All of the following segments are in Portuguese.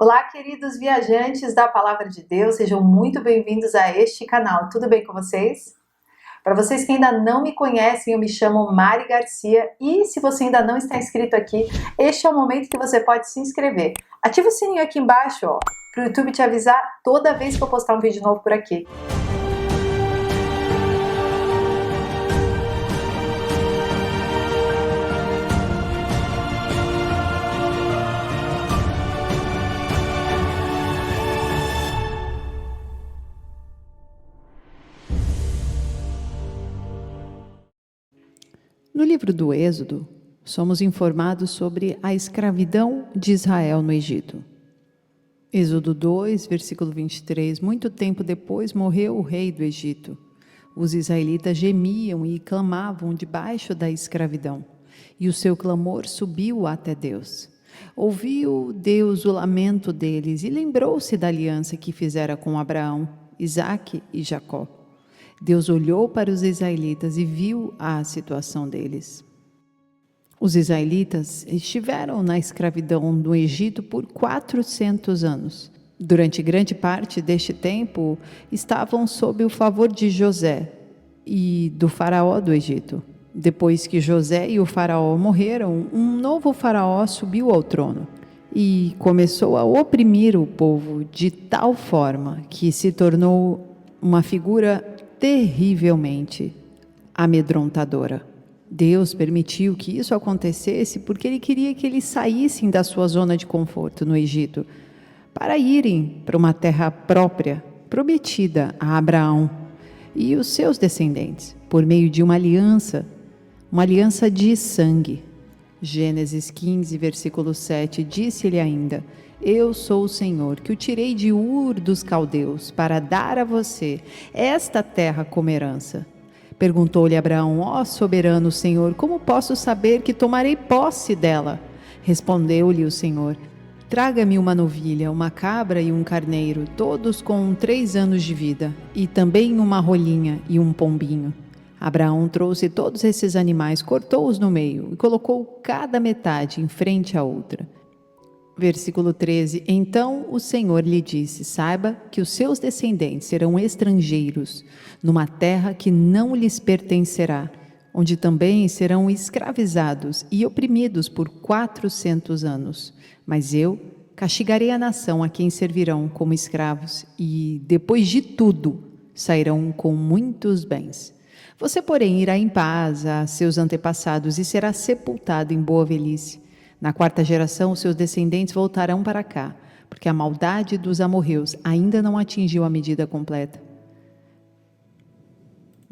Olá, queridos viajantes da Palavra de Deus, sejam muito bem-vindos a este canal. Tudo bem com vocês? Para vocês que ainda não me conhecem, eu me chamo Mari Garcia e se você ainda não está inscrito aqui, este é o momento que você pode se inscrever. Ativa o sininho aqui embaixo, para o YouTube te avisar toda vez que eu postar um vídeo novo por aqui. No livro do Êxodo, somos informados sobre a escravidão de Israel no Egito. Êxodo 2, versículo 23, muito tempo depois morreu o rei do Egito. Os israelitas gemiam e clamavam debaixo da escravidão, e o seu clamor subiu até Deus. Ouviu Deus o lamento deles e lembrou-se da aliança que fizera com Abraão, Isaque e Jacó. Deus olhou para os israelitas e viu a situação deles. Os israelitas estiveram na escravidão no Egito por 400 anos. Durante grande parte deste tempo, estavam sob o favor de José e do faraó do Egito. Depois que José e o faraó morreram, um novo faraó subiu ao trono e começou a oprimir o povo de tal forma que se tornou uma figura terrivelmente amedrontadora. Deus permitiu que isso acontecesse porque Ele queria que eles saíssem da sua zona de conforto no Egito para irem para uma terra própria, prometida a Abraão e os seus descendentes, por meio de uma aliança de sangue. Gênesis 15, versículo 7, disse-lhe ainda: Eu sou o Senhor, que o tirei de Ur dos caldeus, para dar a você esta terra como herança. Perguntou-lhe Abraão: Ó soberano Senhor, como posso saber que tomarei posse dela? Respondeu-lhe o Senhor: Traga-me uma novilha, uma cabra e um carneiro, todos com 3 anos de vida, e também uma rolinha e um pombinho. Abraão trouxe todos esses animais, cortou-os no meio e colocou cada metade em frente à outra. Versículo 13, então o Senhor lhe disse: Saiba que os seus descendentes serão estrangeiros, numa terra que não lhes pertencerá, onde também serão escravizados e oprimidos por 400 anos. Mas eu castigarei a nação a quem servirão como escravos, e depois de tudo sairão com muitos bens. Você, porém, irá em paz a seus antepassados e será sepultado em boa velhice. Na 4ª geração, os seus descendentes voltarão para cá, porque a maldade dos amorreus ainda não atingiu a medida completa.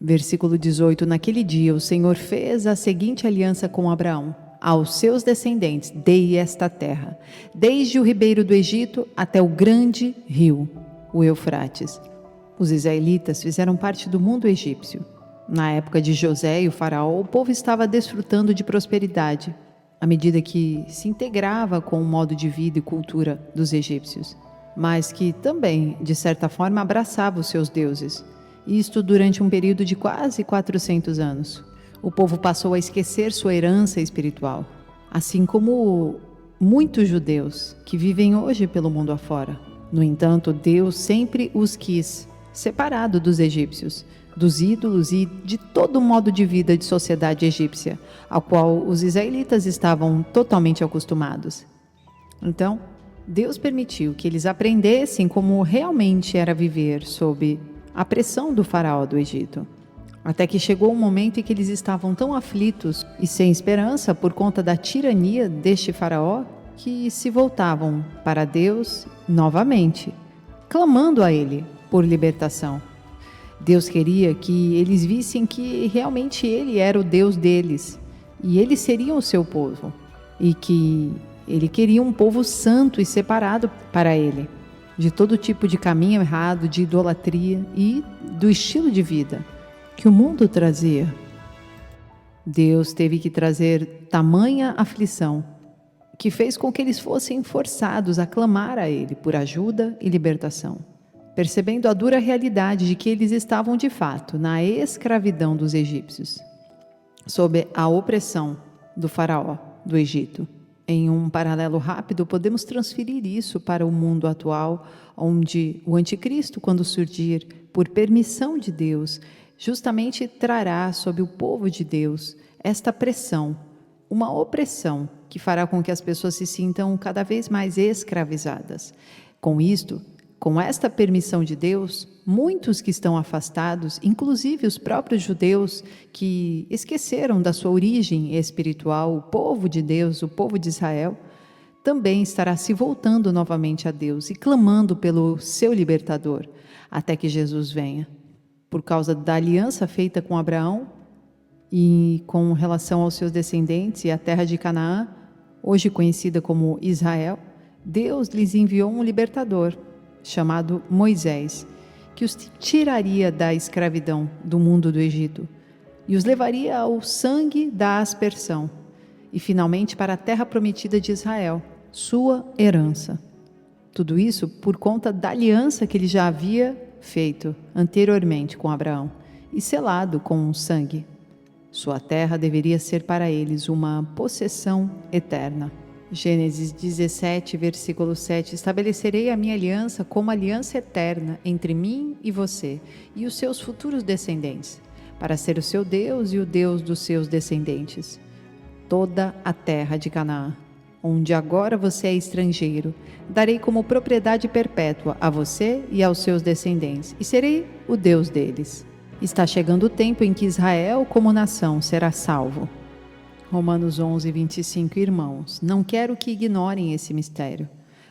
Versículo 18, naquele dia o Senhor fez a seguinte aliança com Abraão: aos seus descendentes dei esta terra, desde o ribeiro do Egito até o grande rio, o Eufrates. Os israelitas fizeram parte do mundo egípcio. Na época de José e o faraó, o povo estava desfrutando de prosperidade, à medida que se integrava com o modo de vida e cultura dos egípcios, mas que também, de certa forma, abraçava os seus deuses. Isto durante um período de quase 400 anos. O povo passou a esquecer sua herança espiritual, assim como muitos judeus que vivem hoje pelo mundo afora. No entanto, Deus sempre os quis separado dos egípcios, dos ídolos e de todo o modo de vida de sociedade egípcia, ao qual os israelitas estavam totalmente acostumados. Então, Deus permitiu que eles aprendessem como realmente era viver sob a pressão do faraó do Egito. Até que chegou um momento em que eles estavam tão aflitos e sem esperança por conta da tirania deste faraó, que se voltavam para Deus novamente, clamando a Ele por libertação. Deus queria que eles vissem que realmente Ele era o Deus deles e eles seriam o seu povo, e que Ele queria um povo santo e separado para Ele, de todo tipo de caminho errado, de idolatria e do estilo de vida que o mundo trazia. Deus teve que trazer tamanha aflição que fez com que eles fossem forçados a clamar a Ele por ajuda e libertação, percebendo a dura realidade de que eles estavam de fato na escravidão dos egípcios, sob a opressão do faraó do Egito. Em um paralelo rápido, podemos transferir isso para o mundo atual, onde o anticristo, quando surgir, por permissão de Deus, justamente trará sobre o povo de Deus esta pressão, uma opressão que fará com que as pessoas se sintam cada vez mais escravizadas. Com isto, com esta permissão de Deus, muitos que estão afastados, inclusive os próprios judeus que esqueceram da sua origem espiritual, o povo de Deus, o povo de Israel, também estará se voltando novamente a Deus e clamando pelo seu libertador, até que Jesus venha. Por causa da aliança feita com Abraão e com relação aos seus descendentes e à terra de Canaã, hoje conhecida como Israel, Deus lhes enviou um libertador, chamado Moisés, que os tiraria da escravidão do mundo do Egito e os levaria ao sangue da aspersão e finalmente para a terra prometida de Israel, sua herança. Tudo isso por conta da aliança que ele já havia feito anteriormente com Abraão e selado com o sangue. Sua terra deveria ser para eles uma possessão eterna. Gênesis 17, versículo 7, estabelecerei a minha aliança como aliança eterna entre mim e você e os seus futuros descendentes, para ser o seu Deus e o Deus dos seus descendentes. Toda a terra de Canaã, onde agora você é estrangeiro, darei como propriedade perpétua a você e aos seus descendentes, e serei o Deus deles. Está chegando o tempo em que Israel, como nação, será salvo. Romanos 11, 25, irmãos, não quero que ignorem esse mistério,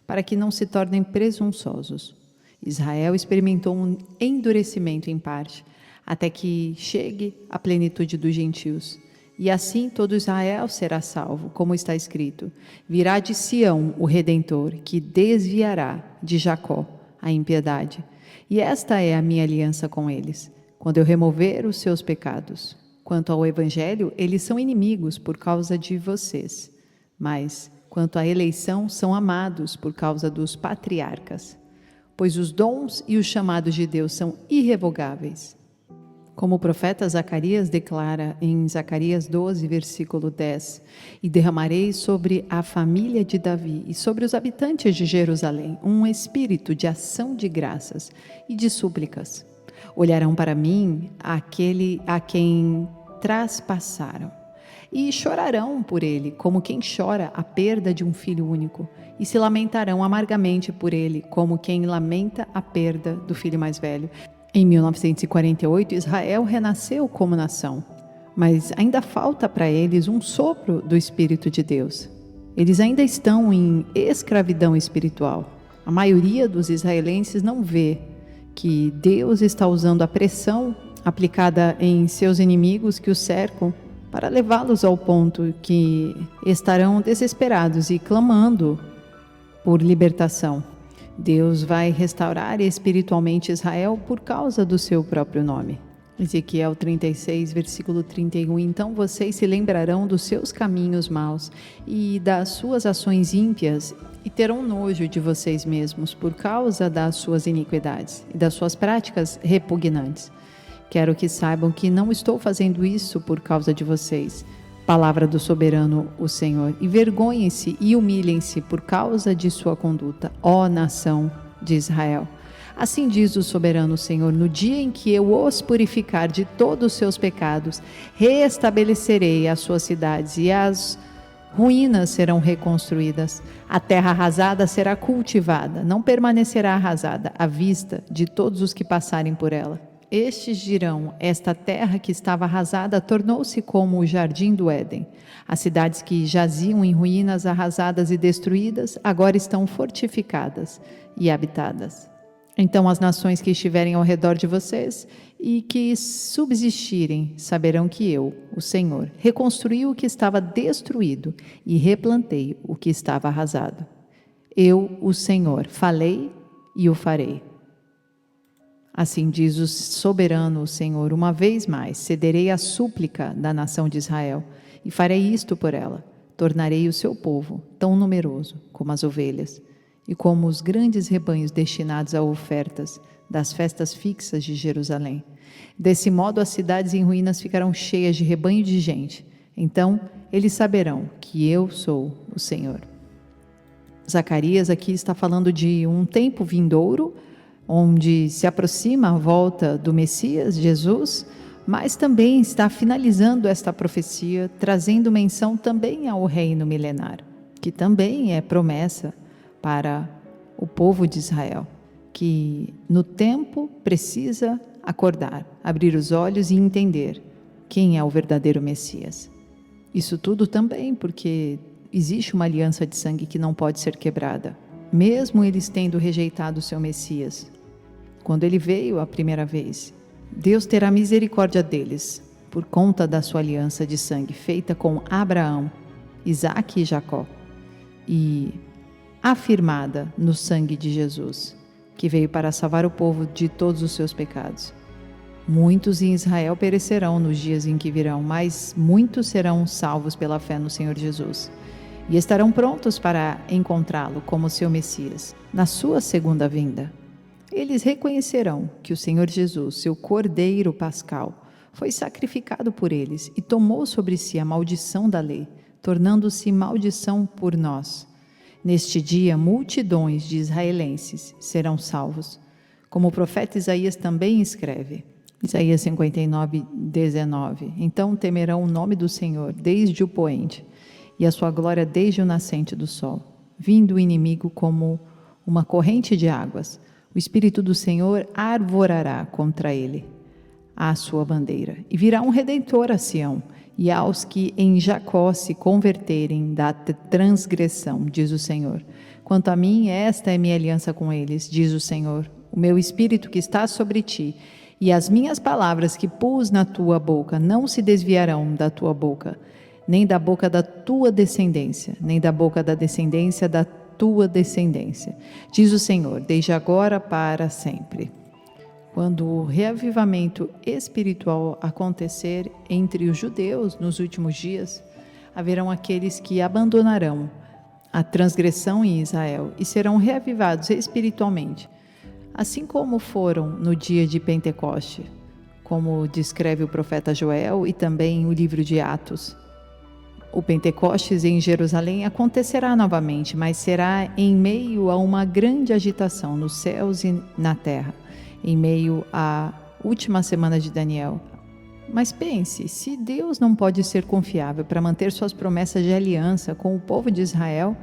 para que não se tornem presunçosos. Israel experimentou um endurecimento em parte, até que chegue a plenitude dos gentios. E assim todo Israel será salvo, como está escrito: virá de Sião o Redentor, que desviará de Jacó a impiedade. E esta é a minha aliança com eles, quando eu remover os seus pecados. Quanto ao Evangelho, eles são inimigos por causa de vocês, mas, quanto à eleição, são amados por causa dos patriarcas, pois os dons e os chamados de Deus são irrevogáveis. Como o profeta Zacarias declara em Zacarias 12, versículo 10, e derramarei sobre a família de Davi e sobre os habitantes de Jerusalém um espírito de ação de graças e de súplicas. Olharão para mim aquele a quem traspassaram e chorarão por ele, como quem chora a perda de um filho único, e se lamentarão amargamente por ele, como quem lamenta a perda do filho mais velho. Em 1948, Israel renasceu como nação, mas ainda falta para eles um sopro do Espírito de Deus. Eles ainda estão em escravidão espiritual. A maioria dos israelenses não vê que Deus está usando a pressão aplicada em seus inimigos que os cercam para levá-los ao ponto que estarão desesperados e clamando por libertação. Deus vai restaurar espiritualmente Israel por causa do seu próprio nome. Ezequiel 36, versículo 31. Então vocês se lembrarão dos seus caminhos maus e das suas ações ímpias e terão nojo de vocês mesmos por causa das suas iniquidades e das suas práticas repugnantes. Quero que saibam que não estou fazendo isso por causa de vocês. Palavra do soberano, o Senhor. E vergonhem-se e humilhem-se por causa de sua conduta, ó nação de Israel. Assim diz o soberano Senhor: no dia em que eu os purificar de todos os seus pecados, restabelecerei as suas cidades e as ruínas serão reconstruídas. A terra arrasada será cultivada, não permanecerá arrasada à vista de todos os que passarem por ela. Estes dirão: esta terra que estava arrasada tornou-se como o jardim do Éden. As cidades que jaziam em ruínas arrasadas e destruídas agora estão fortificadas e habitadas. Então as nações que estiverem ao redor de vocês e que subsistirem saberão que eu, o Senhor, reconstruí o que estava destruído e replantei o que estava arrasado. Eu, o Senhor, falei e o farei. Assim diz o soberano, o Senhor: uma vez mais cederei à súplica da nação de Israel e farei isto por ela. Tornarei o seu povo tão numeroso como as ovelhas e como os grandes rebanhos destinados a ofertas das festas fixas de Jerusalém. Desse modo as cidades em ruínas ficarão cheias de rebanho de gente. Então eles saberão que eu sou o Senhor. Zacarias aqui está falando de um tempo vindouro, onde se aproxima a volta do Messias, Jesus, mas também está finalizando esta profecia, trazendo menção também ao reino milenar, que também é promessa para o povo de Israel, que no tempo precisa acordar, abrir os olhos e entender quem é o verdadeiro Messias. Isso tudo também porque existe uma aliança de sangue que não pode ser quebrada, mesmo eles tendo rejeitado o seu Messias. Quando ele veio a primeira vez, Deus terá misericórdia deles, por conta da sua aliança de sangue feita com Abraão, Isaque e Jacó, e afirmada no sangue de Jesus, que veio para salvar o povo de todos os seus pecados. Muitos em Israel perecerão nos dias em que virão, mas muitos serão salvos pela fé no Senhor Jesus e estarão prontos para encontrá-lo como seu Messias, na sua segunda vinda. Eles reconhecerão que o Senhor Jesus, seu Cordeiro Pascal, foi sacrificado por eles e tomou sobre si a maldição da lei, tornando-se maldição por nós. Neste dia, multidões de israelenses serão salvos, como o profeta Isaías também escreve. Isaías 59, 19. Então temerão o nome do Senhor desde o poente, e a sua glória desde o nascente do sol, vindo o inimigo como uma corrente de águas. O Espírito do Senhor arvorará contra ele a sua bandeira, e virá um Redentor a Sião, e aos que em Jacó se converterem da transgressão, diz o Senhor. Quanto a mim, esta é minha aliança com eles, diz o Senhor, o meu Espírito que está sobre ti, e as minhas palavras que pus na tua boca não se desviarão da tua boca, nem da boca da tua descendência, nem da boca da descendência da tua descendência, diz o Senhor, desde agora para sempre. Quando o reavivamento espiritual acontecer entre os judeus nos últimos dias, haverão aqueles que abandonarão a transgressão em Israel e serão reavivados espiritualmente, assim como foram no dia de Pentecoste, como descreve o profeta Joel e também o livro de Atos. O Pentecostes em Jerusalém acontecerá novamente, mas será em meio a uma grande agitação nos céus e na terra, em meio à última semana de Daniel. Mas pense, se Deus não pode ser confiável para manter suas promessas de aliança com o povo de Israel,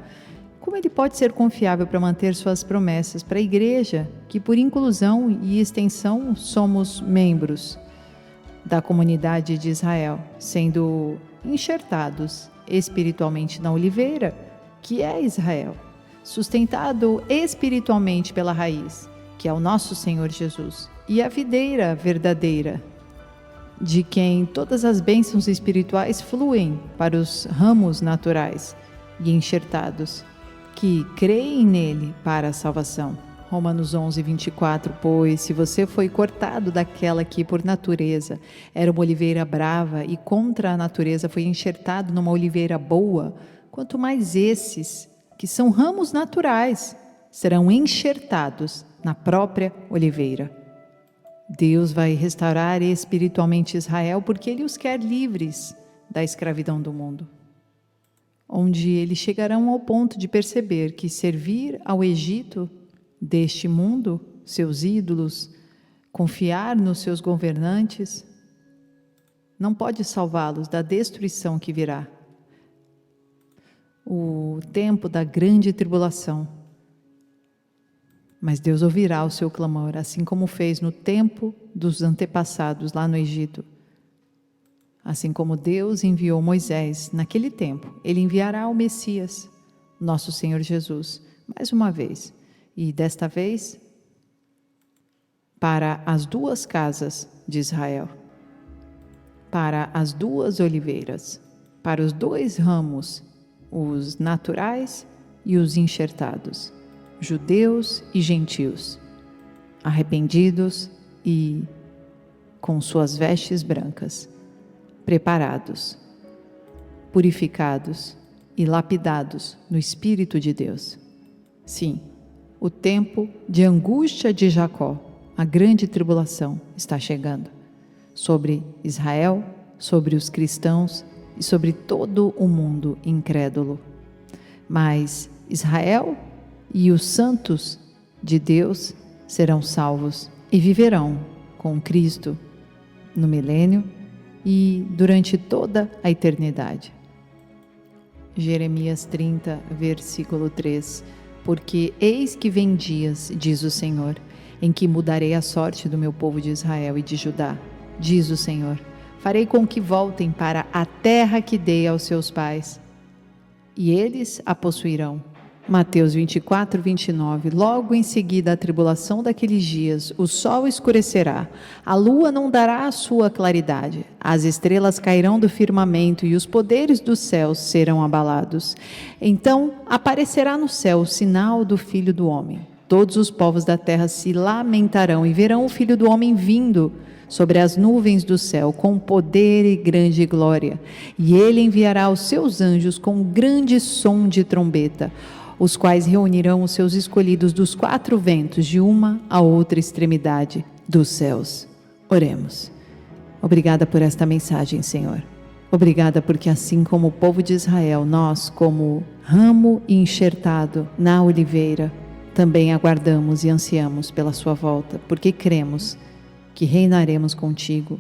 como ele pode ser confiável para manter suas promessas para a igreja, que por inclusão e extensão somos membros da comunidade de Israel, sendo enxertados espiritualmente na oliveira, que é Israel, sustentado espiritualmente pela raiz, que é o nosso Senhor Jesus, e a videira verdadeira, de quem todas as bênçãos espirituais fluem para os ramos naturais e enxertados, que creem nele para a salvação. Romanos 11, 24, pois se você foi cortado daquela que por natureza era uma oliveira brava e contra a natureza foi enxertado numa oliveira boa, quanto mais esses, que são ramos naturais, serão enxertados na própria oliveira. Deus vai restaurar espiritualmente Israel porque Ele os quer livres da escravidão do mundo, onde eles chegarão ao ponto de perceber que servir ao Egito deste mundo, seus ídolos, confiar nos seus governantes, não pode salvá-los da destruição que virá. O tempo da grande tribulação. Mas Deus ouvirá o seu clamor, assim como fez no tempo dos antepassados lá no Egito. Assim como Deus enviou Moisés naquele tempo, Ele enviará o Messias, nosso Senhor Jesus, mais uma vez. E desta vez, para as duas casas de Israel, para as duas oliveiras, para os dois ramos, os naturais e os enxertados, judeus e gentios, arrependidos e com suas vestes brancas, preparados, purificados e lapidados no Espírito de Deus. Sim, o tempo de angústia de Jacó, a grande tribulação, está chegando sobre Israel, sobre os cristãos e sobre todo o mundo incrédulo. Mas Israel e os santos de Deus serão salvos e viverão com Cristo no milênio e durante toda a eternidade. Jeremias 30, versículo 3. Porque eis que vem dias, diz o Senhor, em que mudarei a sorte do meu povo de Israel e de Judá, diz o Senhor. Farei com que voltem para a terra que dei aos seus pais, e eles a possuirão. Mateus 24, 29. Logo em seguida à tribulação daqueles dias, o sol escurecerá, a lua não dará a sua claridade, as estrelas cairão do firmamento e os poderes dos céus serão abalados. Então aparecerá no céu o sinal do Filho do Homem. Todos os povos da terra se lamentarão e verão o Filho do Homem vindo sobre as nuvens do céu, com poder e grande glória. E ele enviará os seus anjos com grande som de trombeta, os quais reunirão os seus escolhidos dos 4 ventos, de uma a outra extremidade dos céus. Oremos. Obrigada por esta mensagem, Senhor. Obrigada porque, assim como o povo de Israel, nós, como ramo enxertado na oliveira, também aguardamos e ansiamos pela sua volta, porque cremos que reinaremos contigo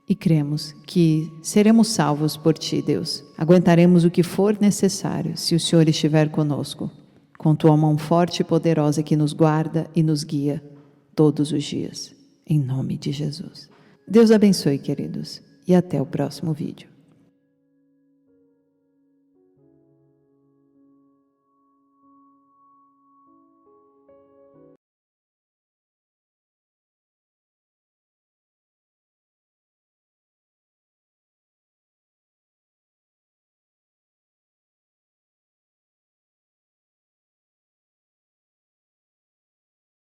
e cremos que seremos salvos por ti, Deus. Aguentaremos o que for necessário, se o Senhor estiver conosco, com tua mão forte e poderosa que nos guarda e nos guia todos os dias. Em nome de Jesus. Deus abençoe, queridos, e até o próximo vídeo.